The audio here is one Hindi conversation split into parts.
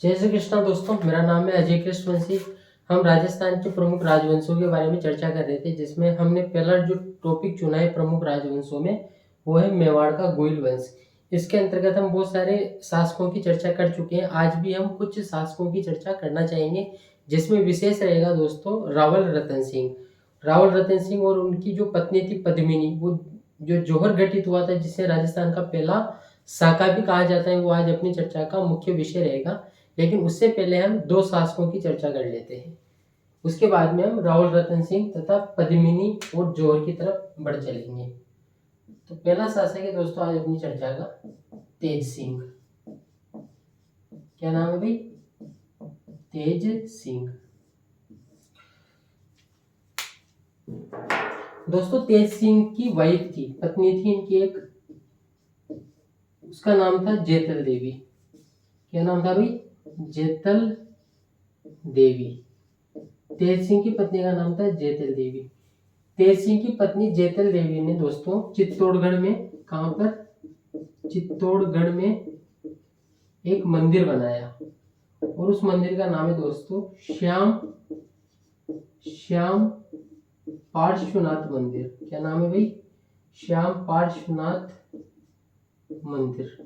जय श्री कृष्णा दोस्तों, मेरा नाम है अजय कृष्णवंशी। हम राजस्थान के प्रमुख राजवंशों के बारे में चर्चा कर रहे थे, जिसमें हमने पहला जो टॉपिक चुना है प्रमुख राजवंशों में, वो है मेवाड़ का गोइल वंश। इसके अंतर्गत हम बहुत सारे शासकों की चर्चा कर चुके हैं। आज भी हम कुछ शासकों की चर्चा करना चाहेंगे, जिसमें विशेष रहेगा दोस्तों रावल रतन सिंह। रावल रतन सिंह और उनकी जो पत्नी थी पद्मिनी, वो जो जौहर घटित हुआ था, जिसे राजस्थान का पहला साका भी कहा जाता है, वो आज अपनी चर्चा का मुख्य विषय रहेगा। लेकिन उससे पहले हम दो शासकों की चर्चा कर लेते हैं। उसके बाद में हम रावल रतन सिंह तथा पद्मिनी और जौहर की तरफ बढ़ चलेंगे। तो पहला शासक है दोस्तों आज अपनी चर्चा का तेज सिंह। क्या नाम है भाई? तेज सिंह। दोस्तों तेज सिंह की वाइफ थी, पत्नी थी इनकी एक, उसका नाम था जेतल देवी। क्या नाम था भाई? जेतल देवी। तेज सिंह की पत्नी का नाम था जेतल देवी। तेज सिंह की पत्नी जेतल देवी ने दोस्तों चित्तौड़गढ़ में, कहां पर? चित्तौड़गढ़ में एक मंदिर बनाया, और उस मंदिर का नाम है दोस्तों श्याम पार्श्वनाथ मंदिर। क्या नाम है भाई? श्याम पार्श्वनाथ मंदिर।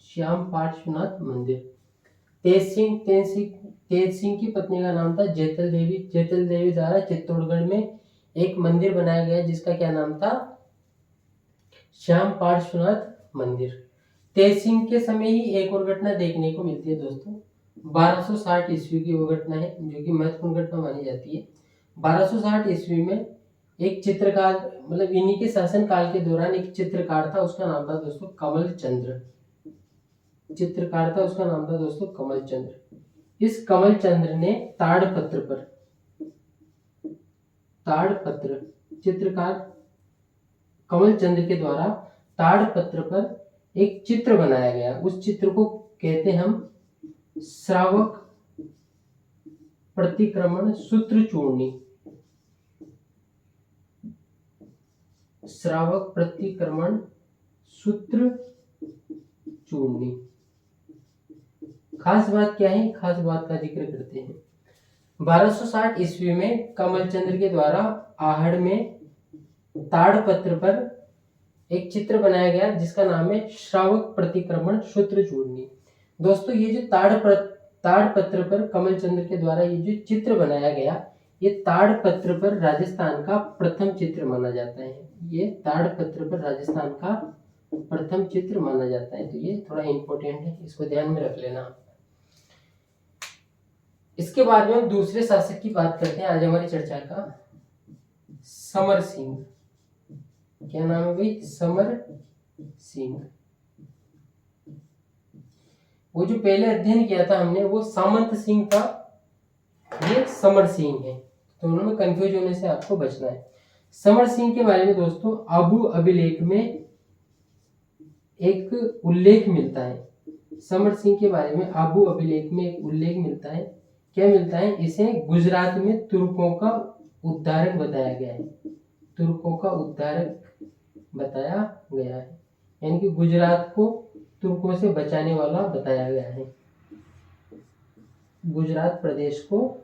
श्याम पार्श्वनाथ मंदिर। तेज सिंह की पत्नी का नाम था जेतल देवी। जेतल देवी द्वारा चित्तौड़गढ़ में एक मंदिर बनाया गया, जिसका क्या नाम था? श्याम पार्श्वनाथ मंदिर। तेज सिंह के समय ही एक और घटना देखने को मिलती है दोस्तों। 1260 ईस्वी की वो घटना है, जो कि महत्वपूर्ण घटना मानी जाती है। 1260 ईस्वी में एक चित्रकार, मतलब इन्हीं के शासन काल के दौरान एक चित्रकार था, उसका नाम था दोस्तों कमल चंद्र। चित्रकार था, उसका नाम था दोस्तों कमल चंद्र। इस कमल चंद्र ने ताड़पत्र, चित्रकार कमल चंद्र के द्वारा ताड़पत्र पर एक चित्र बनाया गया। उस चित्र को कहते हम श्रावक प्रतिक्रमण सूत्र चूर्णी। श्रावक प्रतिक्रमण सूत्र चूर्णी। खास बात क्या है? खास बात का जिक्र करते हैं। 1260 ईस्वी में कमलचंद्र के द्वारा आहड़ में ताड़पत्र पर एक चित्र बनाया गया, जिसका नाम है श्रावक प्रतिक्रमण सूत्र चूर्णी। दोस्तों ये जो ताड़पत्र पर कमलचंद्र के द्वारा ये जो चित्र बनाया गया, ये ताड़पत्र पर राजस्थान का प्रथम चित्र माना जाता है। ये ताड़पत्र पर राजस्थान का प्रथम चित्र माना जाता है। तो ये थोड़ा इंपॉर्टेंट है, इसको ध्यान में रख लेना। इसके बाद में हम दूसरे शासक की बात करते हैं आज हमारी चर्चा का, समर सिंह। क्या नाम है भाई? समर सिंह। वो जो पहले अध्ययन किया था हमने, वो सामंत सिंह था, ये समर सिंह है। तो उन्होंने कंफ्यूज होने से आपको बचना है। समर सिंह के बारे में दोस्तों आबू अभिलेख में एक उल्लेख मिलता है। समर सिंह के बारे में आबू अभिलेख में एक उल्लेख मिलता है। क्या मिलता है? इसे गुजरात में तुर्कों का उद्धारक बताया गया है। तुर्कों का उद्धारक बताया गया है, यानी कि गुजरात को तुर्कों से बचाने वाला बताया गया है। गुजरात प्रदेश को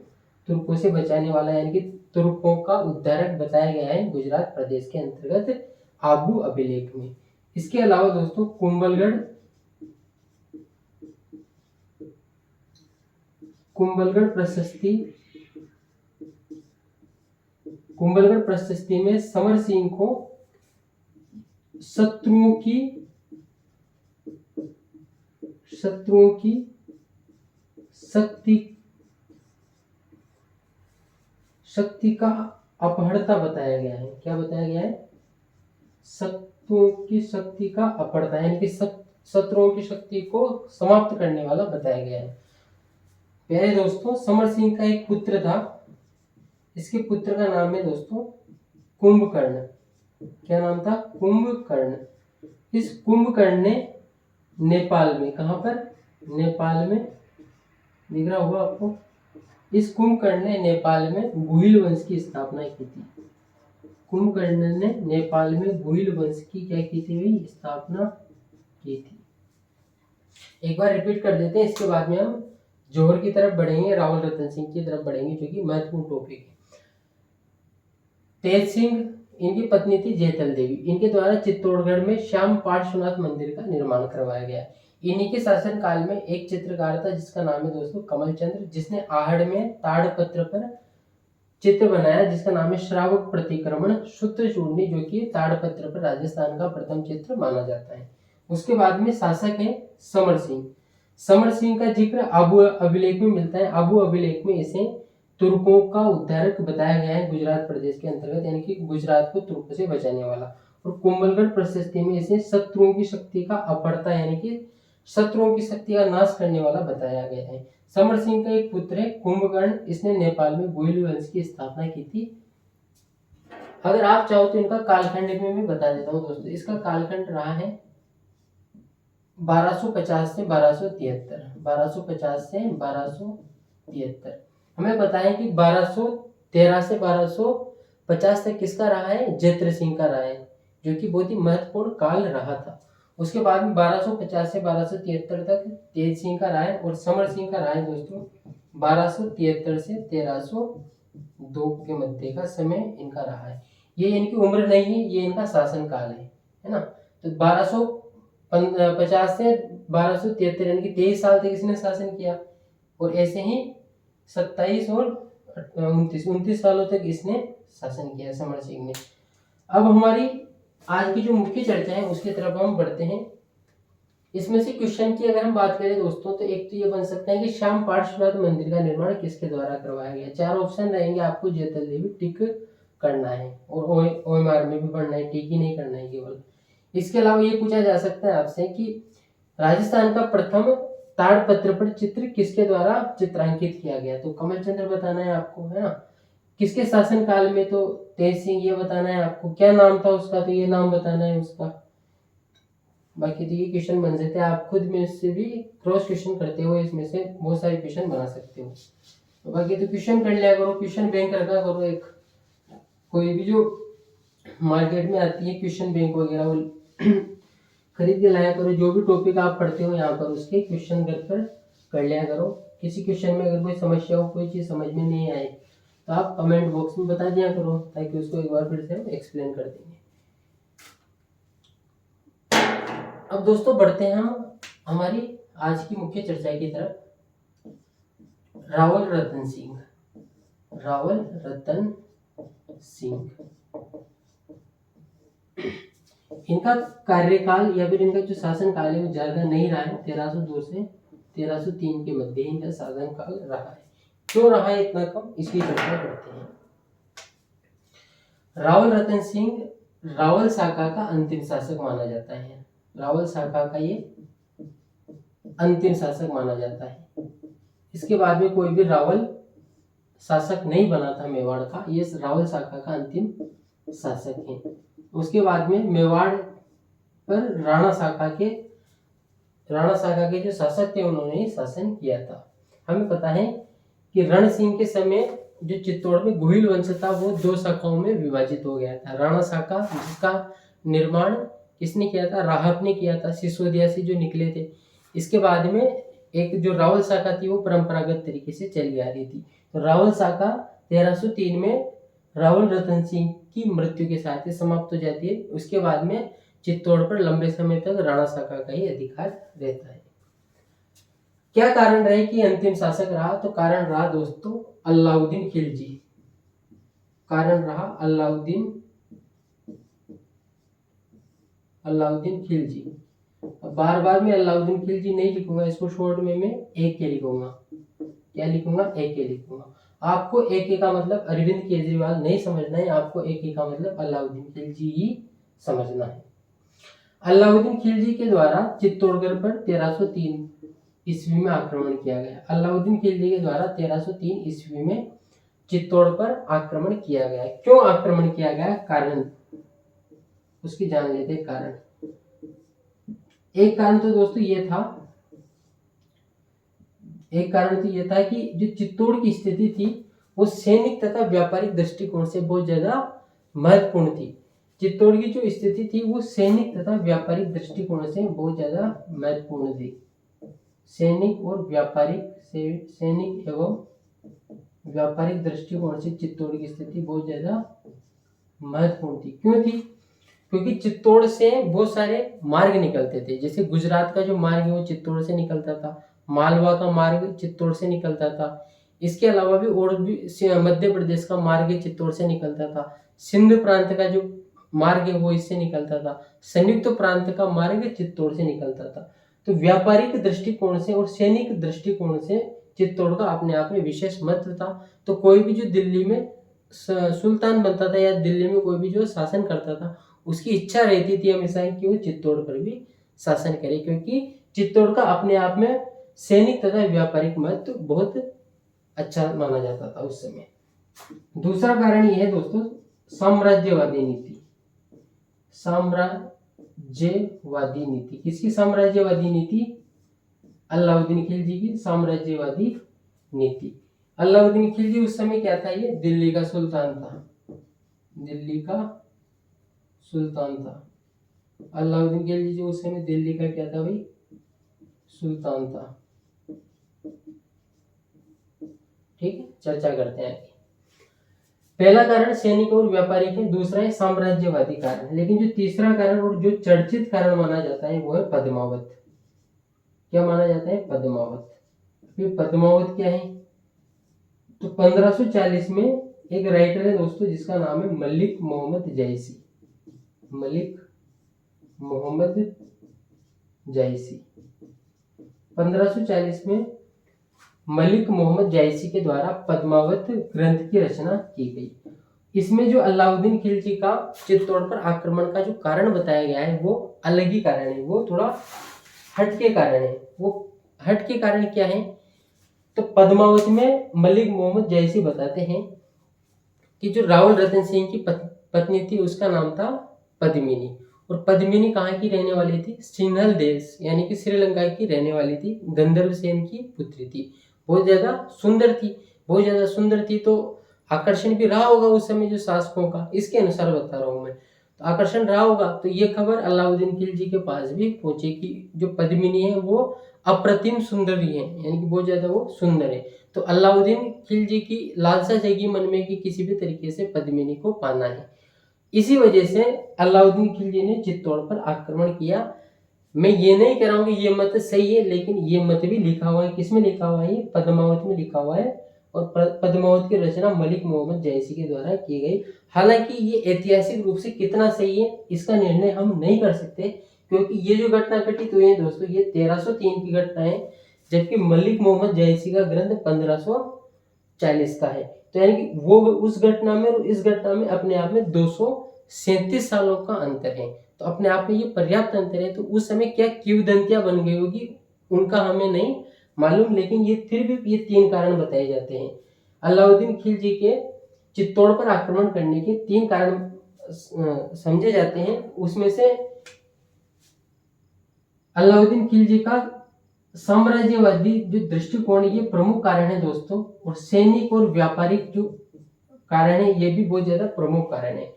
तुर्कों से बचाने वाला, यानी कि तुर्कों का उद्धारक बताया गया है गुजरात प्रदेश के अंतर्गत आबू अभिलेख में। इसके अलावा दोस्तों कुंभलगढ़ प्रशस्ति में समर सिंह को शत्रुओं की शक्ति का अपहर्ता बताया गया है। क्या बताया गया है? शत्रुओं की शक्ति का अपहर्ता, यानी कि शत्रुओं की शक्ति को समाप्त करने वाला बताया गया है। प्यारे दोस्तों, समर सिंह का एक पुत्र था। इसके पुत्र का नाम है दोस्तों कुंभकर्ण। क्या नाम था? कुंभकर्ण। इस कुंभकर्ण ने नेपाल में, कहां पर? नेपाल में, दिख रहा होगा आपको। इस कुंभकर्ण ने नेपाल में गुहिल वंश की स्थापना की थी। कुंभकर्ण ने नेपाल में गुहिल वंश की क्या की थी? स्थापना की थी। एक बार रिपीट कर देते हैं, इसके बाद में हम जौहर की तरफ बढ़ेंगे, रावल रतन सिंह की तरफ बढ़ेंगे, जो कि महत्वपूर्ण टॉपिक है। तेज सिंह, इनकी पत्नी थी जयतल देवी। इनके द्वारा चित्तौड़गढ़ में श्याम पार्श्वनाथ मंदिर का निर्माण करवाया गया। इन्हीं के शासन काल में एक चित्रकार था जिसका नाम है दोस्तों कमल चंद्र, जिसने आहड़ में ताड़पत्र पर चित्र बनाया जिसका नाम है श्रावक प्रतिक्रमण सूत्र चूर्णी, जो कि ताड़पत्र पर राजस्थान का प्रथम चित्र माना जाता है। उसके बाद में शासक है समर सिंह। समर सिंह का जिक्र आबू अभिलेख में मिलता है। आबू अभिलेख में इसे तुर्कों का उद्धारक बताया गया है, गुजरात प्रदेश के अंतर्गत, यानी कि गुजरात को तुर्कों से बचाने वाला। और कुंभलगढ़ प्रशस्ति में इसे शत्रुओं की शक्ति का अपरता, यानी कि शत्रुओं की शक्ति का नाश करने वाला बताया गया है। समर सिंह का एक पुत्र है कुंभकर्ण, इसने नेपाल में गोइल वंश की स्थापना की थी। अगर आप चाहो तो इनका कालखंड में मैं बता देता हूँ दोस्तों। इसका कालखंड रहा है 1250 से 1273, 1250 से 1273। हमें पता है कि 1213 से 1250 तक किसका रहा है, जयद्रथ सिंह का रहा है, जो कि बहुत ही महत्वपूर्ण काल रहा था। उसके बाद में 1250 से 1273 तक तेज सिंह का रहा है, और समर सिंह का रहा है दोस्तों 1273 से 1302 के मध्य का समय इनका रहा है। ये इनकी उम्र नहीं है, ये इनका शासन काल है ना। तो 1250 से 1273 यानी कि 23 साल तक इसने शासन किया, और ऐसे ही 27 और 29 सालों तक इसने शासन किया समर सिंह ने। अब हमारी आज की जो मुख्य चर्चा है उसकी तरफ हम बढ़ते हैं। इसमें से क्वेश्चन की अगर हम बात करें दोस्तों, तो एक तो ये बन सकता है कि श्याम पार्श्वनाथ मंदिर का निर्माण किसके द्वारा करवाया गया। 4 ऑप्शन रहेंगे, आपको जयतल देवी टिक करना है, और OMR में भी पढ़ना है, टिक ही नहीं करना है केवल। इसके अलावा ये पूछा जा सकता है आपसे कि राजस्थान का प्रथम ताड़पत्र पर चित्र किसके द्वारा चित्रांकित किया गया, तो कमल चंद्र बताना है आपको, है ना। किसके शासन काल में, तो तेज सिंह, ये बताना है आपको। क्या नाम था उसका, तो ये नाम बताना है उसका। बाकी तो ये क्वेश्चन बन सकते हैं, आप खुद में से भी क्रॉस क्वेश्चन करते हो, इसमें से बहुत सारे क्वेश्चन बना सकते हो। तो बाकी तो क्वेश्चन कर लिया करो, क्वेश्चन बैंक रखा करो। एक कोई भी जो मार्केट में आती है क्वेश्चन बैंक वगैरह, वो खरीद के लाया करो। जो भी टॉपिक आप पढ़ते हो यहाँ पर उसके क्वेश्चन कर लिया करो। किसी क्वेश्चन में अगर कोई समस्या हो, कोई चीज़ समझ में नहीं आए, तो आप कमेंट बॉक्स में बता दिया करो, ताकि उसको एक बार फिर से हम एक्सप्लेन कर देंगे। अब दोस्तों बढ़ते हैं हम हमारी आज की मुख्य चर्चा की तरफ। रावल रतन सिंह, रावल रतन सिंह, इनका कार्यकाल या फिर इनका जो शासन काल है वो ज्यादा नहीं रहा है। 1302 से 1303 के मध्य इनका शासन काल रहा है। क्यों रहा है इतना कम, इसकी चर्चा करते हैं। रावल रतन सिंह रावल शाखा का अंतिम शासक माना जाता है। रावल शाखा का ये अंतिम शासक माना जाता है। इसके बाद में कोई भी रावल शासक नहीं बना था मेवाड़ का, ये रावल शाखा का अंतिम शासक है। उसके बाद में मेवाड़ पर राणा शाखा के जो शासक थे उन्होंने ही शासन किया था। हमें पता है कि रण सिंह के समय जो चित्तौड़ में गोहिल वंश था वो 2 शाखाओं में विभाजित हो गया था। राणा शाखा जिसका निर्माण किसने किया था, राहत ने किया था, सिसोदिया से जो निकले थे। इसके बाद में एक जो रावल शाखा थी वो परंपरागत तरीके से चली आ रही थी। तो रावल शाखा 1303 में रावल रतन सिंह की मृत्यु के साथ ही समाप्त हो जाती है। उसके बाद में चित्तौड़ पर लंबे समय तक राणा शाखा का ही अधिकार रहता है। क्या कारण रहे कि अंतिम शासक रहा, तो कारण रहा दोस्तों अलाउद्दीन खिलजी। कारण रहा अलाउद्दीन खिलजी। बार बार मैं अलाउद्दीन खिलजी नहीं लिखूंगा, इसको शॉर्ट में मैं AK लिखूंगा। क्या लिखूंगा, AK लिखूंगा। आपको AK का मतलब अरविंद केजरीवाल नहीं समझना है, आपको AK का मतलब अलाउद्दीन खिलजी ही समझना है। अलाउद्दीन खिलजी के द्वारा चित्तौड़गढ़ पर 1303 ईस्वी में आक्रमण किया गया। अलाउद्दीन खिलजी के द्वारा 1303 ईस्वी में चित्तौड़ पर आक्रमण किया गया। क्यों आक्रमण किया गया, कारण उसकी जान लेते। कारण एक कारण तो दोस्तों ये था, कि जो चित्तौड़ की स्थिति थी वो सैनिक तथा व्यापारिक दृष्टिकोण से बहुत ज्यादा महत्वपूर्ण थी। चित्तौड़ की जो स्थिति थी वो सैनिक तथा व्यापारिक दृष्टिकोण से बहुत ज्यादा महत्वपूर्ण थी। सैनिक एवं व्यापारिक दृष्टिकोण से चित्तौड़ की स्थिति बहुत ज्यादा महत्वपूर्ण थी। क्यों थी? क्योंकि चित्तौड़ से बहुत सारे मार्ग निकलते थे। जैसे गुजरात का जो मार्ग है वो चित्तौड़ से निकलता था, मालवा का मार्ग चित्तौड़ से निकलता था। इसके अलावा भी और भी मध्य प्रदेश का मार्ग चित्तौड़ से निकलता था। सिंध प्रांत का जो मार्ग है वो इससे निकलता था। संयुक्त प्रांत का मार्ग चित्तौड़ से निकलता था। तो व्यापारिक दृष्टिकोण से और सैनिक दृष्टिकोण से चित्तौड़ का अपने आप में विशेष महत्व था। तो कोई भी जो दिल्ली में सुल्तान बनता था या दिल्ली में कोई भी जो शासन करता था, उसकी इच्छा रहती थी हमेशा कि वो चित्तौड़ पर भी शासन करे, क्योंकि चित्तौड़ का अपने आप में सैनिक तथा व्यापारिक महत्व बहुत अच्छा माना जाता था उस समय। दूसरा कारण यह है दोस्तों, साम्राज्यवादी नीति। साम्राज्यवादी नीति किसकी साम्राज्यवादी नीति? अलाउद्दीन खिलजी की साम्राज्यवादी नीति। अलाउद्दीन खिलजी उस समय क्या था? ये दिल्ली का सुल्तान था। दिल्ली का सुल्तान था अलाउद्दीन खिलजी, जो उस समय दिल्ली का क्या था भाई? सुल्तान था। ठीक है, चर्चा करते हैं। पहला कारण सैनिक और व्यापारिक है, दूसरा है साम्राज्यवादी कारण। लेकिन जो तीसरा कारण और जो चर्चित कारण माना जाता है वो है पद्मावत। क्या माना जाता है? पद्मावत। फिर पद्मावत क्या है? तो 1540 में एक राइटर है दोस्तों जिसका नाम है मलिक मोहम्मद जैसी। मलिक मोहम्मद जैसी 1540 में मलिक मोहम्मद जैसी के द्वारा पद्मावत ग्रंथ की रचना की गई। इसमें जो अलाउद्दीन खिलजी का चित्तौड़ पर आक्रमण का जो कारण बताया गया है वो अलग ही कारण है, वो थोड़ा हटके कारण है। वो हटके कारण क्या है? तो पद्मावत में मलिक मोहम्मद जैसी बताते हैं कि जो रावल रतन सिंह की पत्नी थी उसका नाम था पद्मिनी, और पद्मिनी कहाँ की रहने वाली थी? सिंहल देश यानी कि श्रीलंका की रहने वाली थी। गंधर्व सेन की पुत्री थी, बहुत ज्यादा सुंदर थी। बहुत ज्यादा सुंदर थी तो आकर्षण भी रहा होगा उस समय जो शासकों का, इसके अनुसार बता रहा हूँ मैं। तो आकर्षण रहा होगा तो ये खबर अलाउद्दीन खिलजी के पास भी पहुंची कि जो पद्मिनी है वो अप्रतिम सुंदरी है, यानी कि बहुत ज्यादा वो सुंदर है। तो अलाउद्दीन खिलजी की लालसा जगी मन में कि किसी भी तरीके से पद्मिनी को पाना है। इसी वजह से अलाउद्दीन खिलजी ने चित्तौड़ पर आक्रमण किया। मैं ये नहीं कह रहा हूँ कि ये मत सही है, लेकिन ये मत भी लिखा हुआ है। किसमें लिखा हुआ है? पद्मावत में लिखा हुआ है, और पद्मावत की रचना मलिक मोहम्मद जैसी के द्वारा की गई। हालांकि ये ऐतिहासिक रूप से कितना सही है इसका निर्णय हम नहीं कर सकते, क्योंकि ये जो घटना घटित हुई है दोस्तों ये 1303 की घटना है, जबकि मलिक मोहम्मद जैसी का ग्रंथ 1540 का है। तो यानी कि वो उस घटना में और इस घटना में अपने आप में 237 सालों का अंतर है। तो अपने आप में ये पर्याप्त अंतर है। तो उस समय क्या किंवदंतियां बन गई होगी उनका हमें नहीं मालूम, लेकिन ये फिर भी ये 3 कारण बताए जाते हैं। अलाउद्दीन खिलजी के चित्तौड़ पर आक्रमण करने के 3 कारण समझे जाते हैं। उसमें से अलाउद्दीन खिलजी का साम्राज्यवादी जो दृष्टिकोण ये प्रमुख कारण है दोस्तों, और सैनिक और व्यापारिक जो कारण है ये भी बहुत ज्यादा प्रमुख कारण है।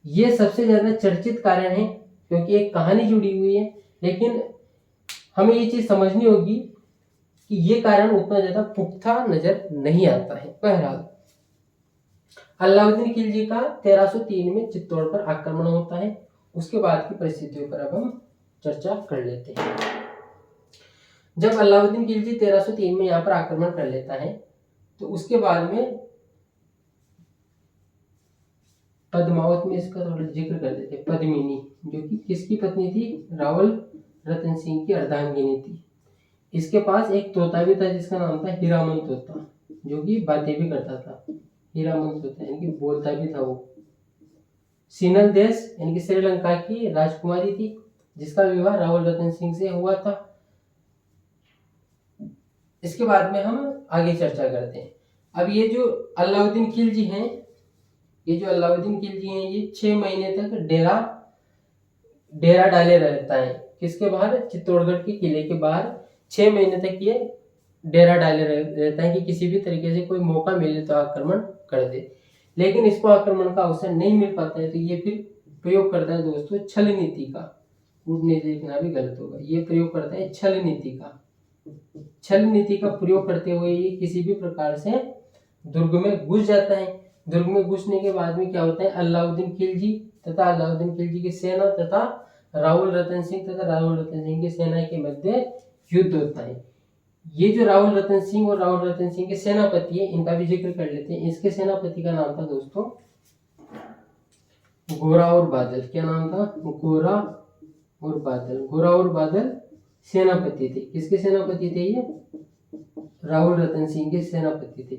ये सबसे ज्यादा चर्चित कारण है क्योंकि एक कहानी जुड़ी हुई है, लेकिन हमें ये चीज समझनी होगी कि ये कारण उतना ज्यादा पुख्ता नजर नहीं आता है। बहरहाल अलाउद्दीन खिलजी का 1303 में चित्तौड़ पर आक्रमण होता है। उसके बाद की परिस्थितियों पर अब हम चर्चा कर लेते हैं। जब अलाउद्दीन खिलजी 1303 में यहाँ पर आक्रमण कर लेता है तो उसके बाद में पद्मावत में इसका थोड़ा जिक्र कर देते हैं। पद्मिनी जो कि किसकी पत्नी थी? रावल रतन सिंह की अर्धांगिनी थी। इसके पास एक तोता भी था जिसका नाम था हीरामन तोता, जो कि बातें भी करता था। हीरामन तोता यानी कि बोलता भी था वो। सिनल देश यानी कि श्रीलंका की राजकुमारी थी जिसका विवाह रावल रतन सिंह से हुआ था। इसके बाद में हम आगे चर्चा करते हैं। अब ये जो अलाउद्दीन खिलजी हैं, ये 6 महीने तक डेरा डाले रहता है। किसके बाहर? चित्तौड़गढ़ के किले के बाहर 6 महीने तक ये डेरा डाले रहता है कि किसी भी तरीके से कोई मौका मिले तो आक्रमण कर दे। लेकिन इसको आक्रमण का अवसर नहीं मिल पाता है तो ये फिर प्रयोग करता है दोस्तों छल नीति का। कूटनीति लिखना भी गलत होगा। ये प्रयोग करता है छल नीति का। छल नीति का प्रयोग करते हुए ये किसी भी प्रकार से दुर्ग में घुस जाता है। दुर्ग में घुसने के बाद में क्या होता है, अलाउद्दीन खिलजी तथा अलाउद्दीन खिलजी की सेना तथा राहुल रतन सिंह तथा राहुल रतन सिंह की सेना के मध्य युद्ध होता है। ये जो राहुल रतन सिंह और राहुल रतन सिंह के सेनापति है, इनका भी जिक्र कर लेते हैं। इसके सेनापति का नाम था दोस्तों गोरा और बादल। क्या नाम था? गोरा और बादल। गोरा और बादल सेनापति थे। किसके सेनापति थे ये? राहुल रतन सिंह के सेनापति थे।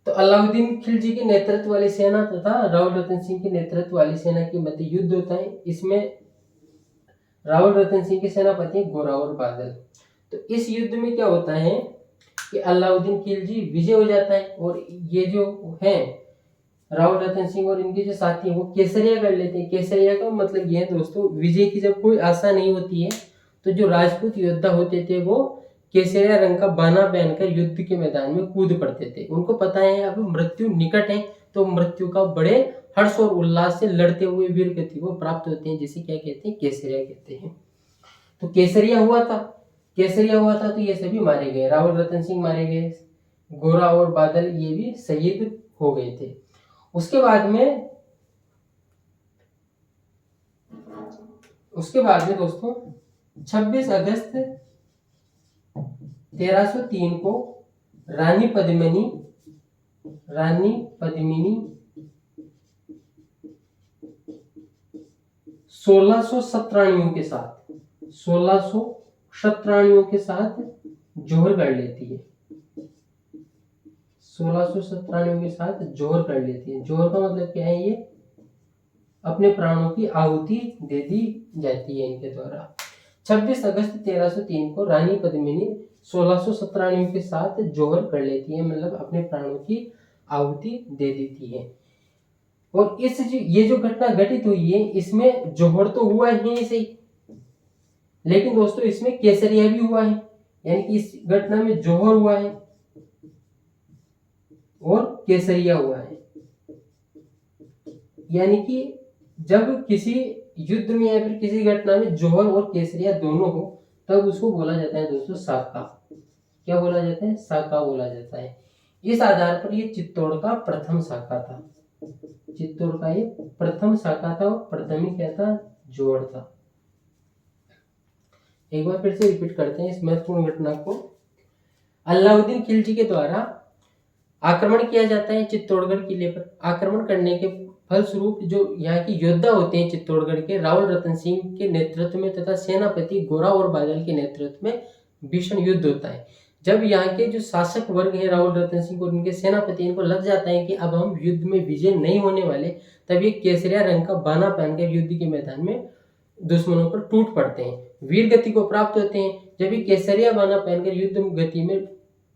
तो अलाउद्दीन खिलजी के नेतृत्व वाली सेना तथा राहुल रतन सिंह के नेतृत्व वाली सेना के मध्य युद्ध होता है। इसमें राहुल रतन सिंह के सेनापति गोरा और बादल। तो इस युद्ध में क्या होता है कि अलाउद्दीन खिलजी विजय हो जाता है और ये जो है राहुल रतन सिंह और इनके जो साथी हैं वो केसरिया कर लेते हैं। केसरिया का मतलब ये है दोस्तों, विजय की जब कोई आशा नहीं होती है तो जो राजपूत योद्धा होते थे वो केसरिया रंग का बाना पहनकर युद्ध के मैदान में कूद पड़ते थे। उनको पता है अब मृत्यु निकट है, तो मृत्यु का बड़े हर्ष और उल्लास से लड़ते हुए वीर गति को प्राप्त होते हैं, जिसे क्या कहते हैं? केसरिया कहते हैं। तो केसरिया हुआ था तो ये सभी मारे गए। राहुल रतन सिंह मारे गए, गोरा और बादल ये भी शहीद हो गए थे। उसके बाद में दोस्तों 26 अगस्त 1303 को रानी पद्मिनी 1600 शतरानियों के साथ जोहर कर लेती है। 1600 शतरानियों के साथ जोहर कर लेती है। जोहर का मतलब क्या है? ये अपने प्राणों की आहुति दे दी जाती है इनके द्वारा। 26 अगस्त 1303 को रानी पद्मिनी 1600 शतरानियों के साथ जोहर कर लेती है, मतलब अपने प्राणों की आहुति दे देती है। और ये जो घटना घटित हुई है इसमें जोहर तो हुआ ही सही, लेकिन दोस्तों इसमें केसरिया भी हुआ है। यानी कि इस घटना में जोहर हुआ है और केसरिया हुआ है। यानी कि जब किसी युद्ध में या फिर किसी घटना में जोहर और केसरिया दोनों हो तब उसको बोला जाता है दोस्तों साका। क्या बोला जाता है? साका बोला जाता है। इस आधार पर ये चित्तौड़ का प्रथम साका था। चित्तौड़ का ये प्रथम साका था और प्रथम ही क्या था? जोहर था। एक बार फिर से रिपीट करते हैं इस महत्वपूर्ण घटना को। अलाउद्दीन खिलजी के द्वारा आक्रमण किया जाता है चित्तौड़गढ़ किले पर। आक्रमण करने के फलस्वरूप जो यहाँ के योद्धा होते हैं चित्तौड़गढ़ के, राहुल रतन सिंह के नेतृत्व में तथा सेनापति गोरा और बादल के नेतृत्व में भीषण युद्ध होता है। जब यहाँ के जो शासक वर्ग है राहुल रतन सिंह और उनके सेनापति, इनको लग जाता है कि अब हम युद्ध में विजय नहीं होने वाले, तब ये केसरिया रंग का बाना पहनकर युद्ध के मैदान में दुश्मनों पर टूट पड़ते हैं, वीर गति को प्राप्त होते हैं। जब ये केसरिया बाना पहनकर युद्ध गति में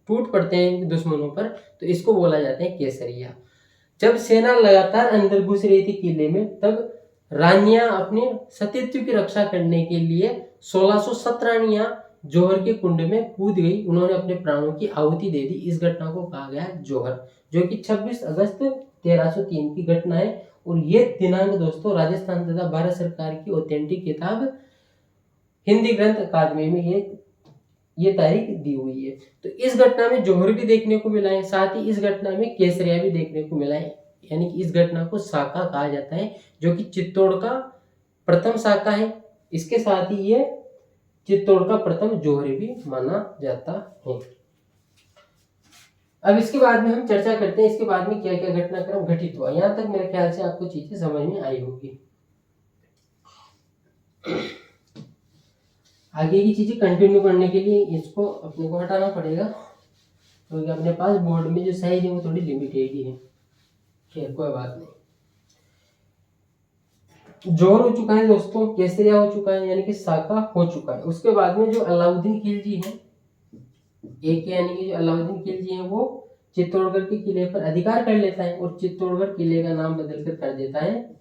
टूट पड़ते हैं दुश्मनों पर, तो इसको बोला जाता है केसरिया। जब सेना लगातार अंदर घुस रही थी किले में, तब रानियां अपने सतीत्व की रक्षा करने के लिए 1600 शतरानियां जोहर के कुंड में कूद गई। उन्होंने अपने प्राणों की आहुति दे दी। इस घटना को कहा गया जोहर, जो कि 26 अगस्त 1303 की घटना है। और ये दिनांक दोस्तों राजस्थान तथा भारत सरकार की ऑथेंटिक किताब हिंदी ग्रंथ अकादमी में ये तारीख दी हुई है। तो इस घटना में जोहर भी देखने को मिला है, साथ ही इस घटना में केसरिया भी देखने को मिला है। यानी कि इस घटना को साका कहा जाता है, जो कि चित्तौड़ का प्रथम साका है। इसके साथ ही ये चित्तौड़ का प्रथम जोहर भी माना जाता है। अब इसके बाद में हम चर्चा करते हैं इसके बाद में क्या क्या घटनाक्रम घटित हुआ। यहां तक मेरे ख्याल से आपको चीजें समझ में आई होगी। आगे की चीजें कंटिन्यू करने के लिए इसको अपने को हटाना पड़ेगा, क्योंकि अपने पास बोर्ड में जो साइज है वो थोड़ी लिमिटेड ही है। खैर कोई बात नहीं। जोहर हो चुका है दोस्तों, केसरिया हो चुका है, यानी कि साका हो चुका है। उसके बाद में जो अलाउद्दीन खिलजी है, एक यानी कि जो अलाउद्दीन खिलजी है वो चित्तौड़गढ़ के किले पर अधिकार कर लेता है और चित्तौड़गढ़ किले का नाम बदलकर कर देता है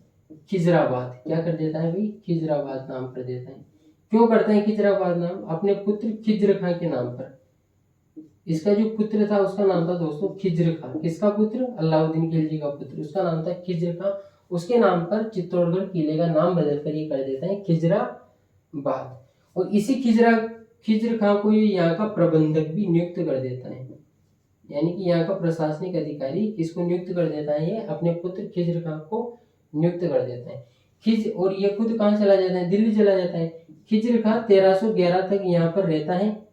खिजराबाद। क्या कर देता है भाई? खिजराबाद नाम कर देता है। क्यों करता है खिजराबाद नाम? अपने पुत्र खिज्र खां के नाम पर। इसका जो पुत्र था उसका नाम था दोस्तों खिज्र खां। किसका पुत्र? अलाउद्दीन खिलजी का पुत्र, उसका नाम था खिज्र खां। उसके नाम पर चित्तौड़गढ़ किले का नाम बदल कर ये कर देता है खिजराबाद। और इसी खिज्र खां को ये यहाँ का प्रबंधक भी नियुक्त कर देता है, यानी कि यहाँ का प्रशासनिक अधिकारी किसको नियुक्त कर देता है, ये अपने पुत्र खिज्र खां को नियुक्त कर देता है। और ये खुद कहाँ चला जाता है, दिल्ली चला जाता है। खिज्र खां 1311 तक यहाँ पर रहता है,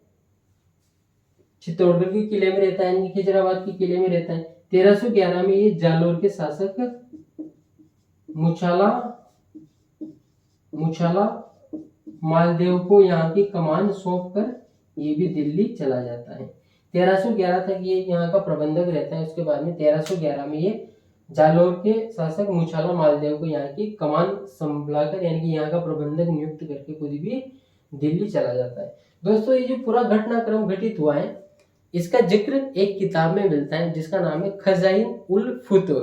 चित्तौड़गढ़ के किले में रहता है, यानी खिजराबाद के किले में रहता है। 1311 में ये जालोर के शासक मुछाला मालदेव को यहाँ की कमान सौंपकर ये भी दिल्ली चला जाता है। 1311 तक ये यहाँ का प्रबंधक रहता है। उसके बाद में 1311 में ये जालोर के शासक मुछाला मालदेव को यहाँ की कमान संभालकर, यानी कि यहाँ का प्रबंधक नियुक्त करके खुद भी दिल्ली चला जाता है। दोस्तों ये जो पूरा घटनाक्रम घटित हुआ है, इसका जिक्र एक किताब में मिलता है जिसका नाम है खजाइन उल फुतूह।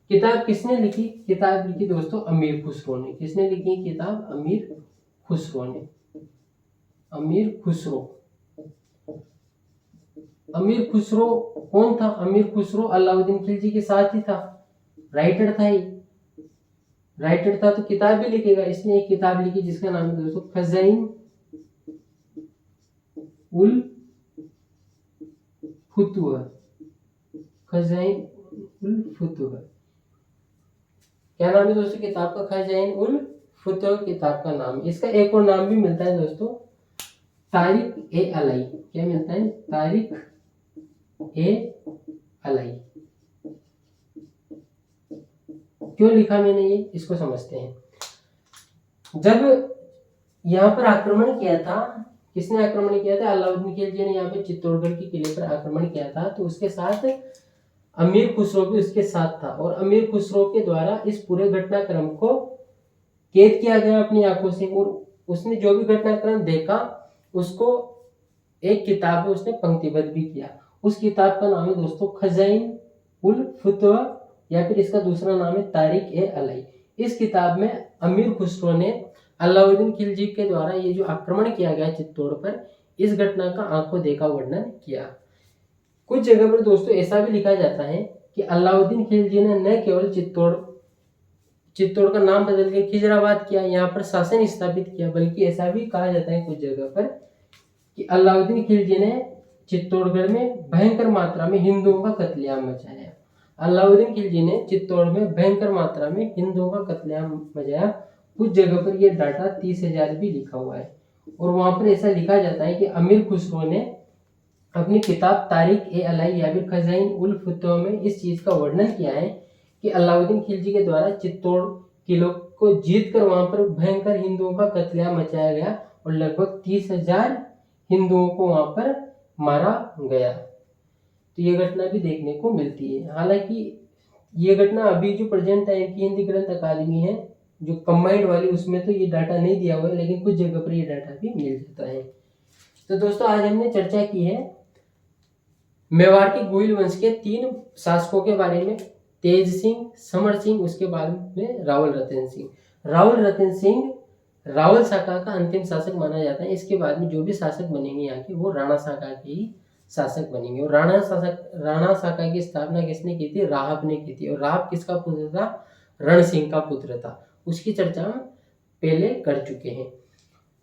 किताब किसने लिखी? किताब लिखी दोस्तों अमीर खुसरो ने। किसने लिखी किताब? अमीर खुसरो ने। अमीर खुसरो कौन था? अमीर खुसरो अलाउद्दीन खिलजी के साथ ही था, राइटर था तो किताब भी लिखेगा। इसने एक किताब लिखी जिसका नाम है दोस्तों खजाइन उल फुतूह। क्या नाम है दोस्तों किताब का? खजाइन उल फुतूह किताब का नाम। इसका एक और नाम भी मिलता है दोस्तों, तारिक ए अलई। क्या मिलता है? तारिक ए अलई। क्यों लिखा मैंने ये, इसको समझते हैं। जब यहाँ पर आक्रमण किया था, किसने आक्रमण किया था? अलाउद्दीन खिलजी ने यहाँ पे चित्तौड़गढ़ के किले पर आक्रमण किया था, तो उसके साथ अमीर खुसरो भी उसके साथ था और अमीर खुसरो के द्वारा इस पूरे घटनाक्रम को कैद किया गया अपनी आंखों से। और उसने जो भी घटनाक्रम देखा उसको एक किताब में उसने पंक्तिबद्ध भी किया। उस किताब का नाम है दोस्तों खजाइन उल फुतूह, या फिर इसका दूसरा नाम है तारिक ए अलई। इस किताब में अमीर खुसरो ने अलाउद्दीन खिलजी के द्वारा ये जो आक्रमण किया गया चित्तौड़ पर, इस घटना का आंखों देखा वर्णन किया। कुछ जगह पर दोस्तों ऐसा भी लिखा जाता है कि अलाउद्दीन खिलजी ने न केवल चित्तौड़ का नाम बदल के खिजराबाद किया, यहाँ पर शासन स्थापित किया, बल्कि ऐसा भी कहा जाता है कुछ जगह पर कि अलाउद्दीन खिलजी ने चित्तौड़गढ़ में भयंकर मात्रा में हिंदुओं का कत्लेआम मचाया। अलाउद्दीन खिलजी ने चित्तौड़ में भयंकर मात्रा में हिंदुओं का कत्लेआम मचाया। कुछ जगह पर यह डाटा 30,000 भी लिखा हुआ है। और वहां पर ऐसा लिखा जाता है कि अमीर खुसरो ने अपनी किताब तारिक ए अलई या फिर खजाइन उल फुतूह में इस चीज का वर्णन किया है कि अलाउद्दीन खिलजी के द्वारा चित्तौड़ किले को जीत कर वहां पर भयंकर हिंदुओं का कत्लेआम मचाया गया और लगभग 30,000 हिंदुओं को वहां पर मारा गया। तो ये घटना भी देखने को मिलती है। हालांकि ये घटना अभी जो प्रेजेंट टाइम की हिंदी ग्रंथ अकादमी है जो कंबाइंड वाली, उसमें तो ये डाटा नहीं दिया हुआ है, लेकिन कुछ जगह पर ये डाटा भी मिल जाता है। तो दोस्तों आज हमने चर्चा की है मेवाड़ के गोइल वंश के 3 शासकों के बारे में, तेज सिंह, समर सिंह, उसके बाद में रावल रतन सिंह। रावल रतन सिंह रावल शाखा का अंतिम शासक माना जाता है। इसके बाद में जो भी शासक बनेंगे यहाँ के, वो राणा शाखा के ही शासक बनेंगे। और राणा शाखा की स्थापना किसने की थी? राहब ने की थी। और राहब किसका पुत्र था? रण सिंह का पुत्र था। उसकी चर्चा हम पहले कर चुके हैं।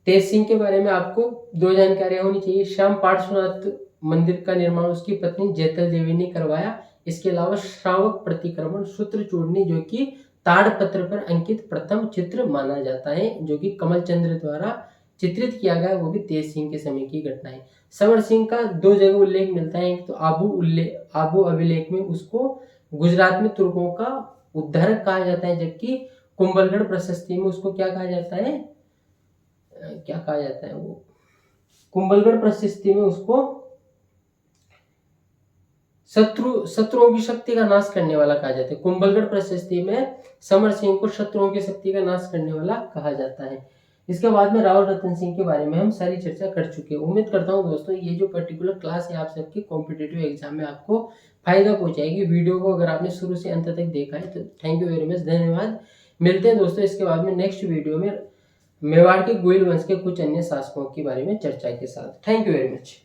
तेज सिंह के बारे में आपको 2 जानकारियां होनी चाहिए। श्याम पार्श्वनाथ मंदिर का निर्माण उसकी पत्नी जैतल देवी ने करवाया। इसके अलावा श्रावक प्रतिक्रमण सूत्र चूड़नी, जो कि ताड़पत्र पर अंकित प्रथम चित्र माना जाता है, जो कि कमल चंद्र द्वारा चित्रित किया गया, वो भी तेज सिंह के समय की घटना है। समर सिंह का 2 जगह उल्लेख मिलता है। एक तो आबू अभिलेख में उसको गुजरात में तुर्कों का उद्धारक कहा जाता है, जबकि कुंभलगढ़ प्रशस्ति में उसको क्या कहा जाता है वो कुंभलगढ़ प्रशस्ति में उसको शत्रुओं की शक्ति का नाश करने वाला कहा जाता है। कुंभलगढ़ प्रशस्ति में समर सिंह को शत्रुओं की शक्ति का नाश करने वाला कहा जाता है। इसके बाद में रावल रतन सिंह के बारे में हम सारी चर्चा कर चुके हैं। उम्मीद करता हूं दोस्तों ये जो पर्टिकुलर क्लास है आप सबके कॉम्पिटिटिव एग्जाम में आपको फायदा पहुंचाएगी। वीडियो को अगर आपने शुरू से अंत तक देखा है तो थैंक यू वेरी मच, धन्यवाद। मिलते हैं दोस्तों इसके बाद में नेक्स्ट वीडियो में मेवाड़ के गोइल वंश के कुछ अन्य शासकों के बारे में चर्चा के साथ। Thank you very much.